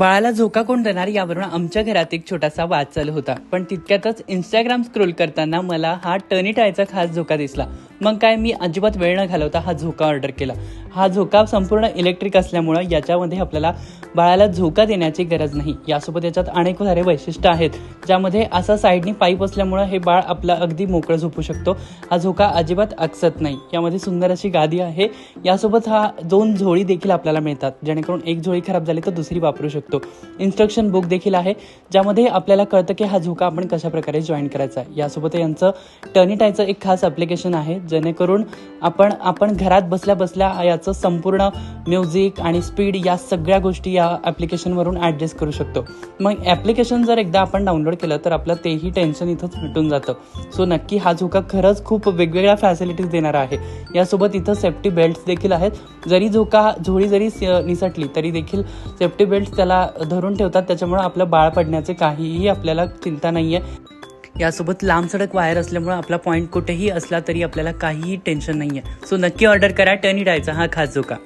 बाळाला झोका कोण देणार यावरून आमच्या घरात एक छोटासा वाद चालू होता. पण तितक्यातच इंस्टाग्राम स्क्रोल करताना मला हा टर्नी टायचा खास झोका दिसला. मग काय मी अजिबात वेळ न घालवता हा झोका ऑर्डर केला. हा झोका संपूर्ण इलेक्ट्रिक असल्यामुळं याच्यामध्ये आपल्याला बाळाला झोका देण्याची गरज नाही. यासोबत याच्यात अनेक सारे वैशिष्ट्य आहेत, ज्यामध्ये असा साईडनी पाईप असल्यामुळं हे बाळ आपलं अगदी मोकळं झोपू शकतो. हा झोका अजिबात आकसत नाही. यामध्ये सुंदर अशी गादी आहे. यासोबत हा 2 झोळी देखील आपल्याला मिळतात, जेणेकरून एक झोळी खराब झाली तर दुसरी वापरू शकतो. इन्स्ट्रक्शन बुक देखील आहे, ज्यामध्ये आपल्याला कळतं की हा झोका आपण कशा प्रकारे जॉईन करायचा. यासोबत यांचं टर्नी टायचं एक खास ॲप्लिकेशन आहे, जेणेकरून आपण घरात बसल्या बसल्या याचं संपूर्ण म्युझिक आणि स्पीड या सगळ्या गोष्टी या ॲप्लिकेशनवरून ॲडजस्ट करू शकतो. मग ॲप्लिकेशन जर एकदा आपण डाउनलोड केलं तर आपलं तेही टेन्शन इथंच मिटून जातं. सो नक्की हा झोका खरंच खूप वेगवेगळ्या फॅसिलिटीज देणारा आहे. यासोबत इथं सेफ्टी बेल्ट्स देखील आहेत. जरी झोळी जरी निसटली तरी देखील सेफ्टी बेल्ट्स त्याला धरून ठेवतात, त्याच्यामुळे आपलं बाळ पडण्याचे काहीही आपल्याला चिंता नाही आहे. यासोबत लांब सडक वायर असल्यामुळे आपला पॉईंट कुठेही असला तरी आपल्याला काहीही टेन्शन नाही आहे. सो नक्की ऑर्डर करा टर्नी टायचा हा खास झोका.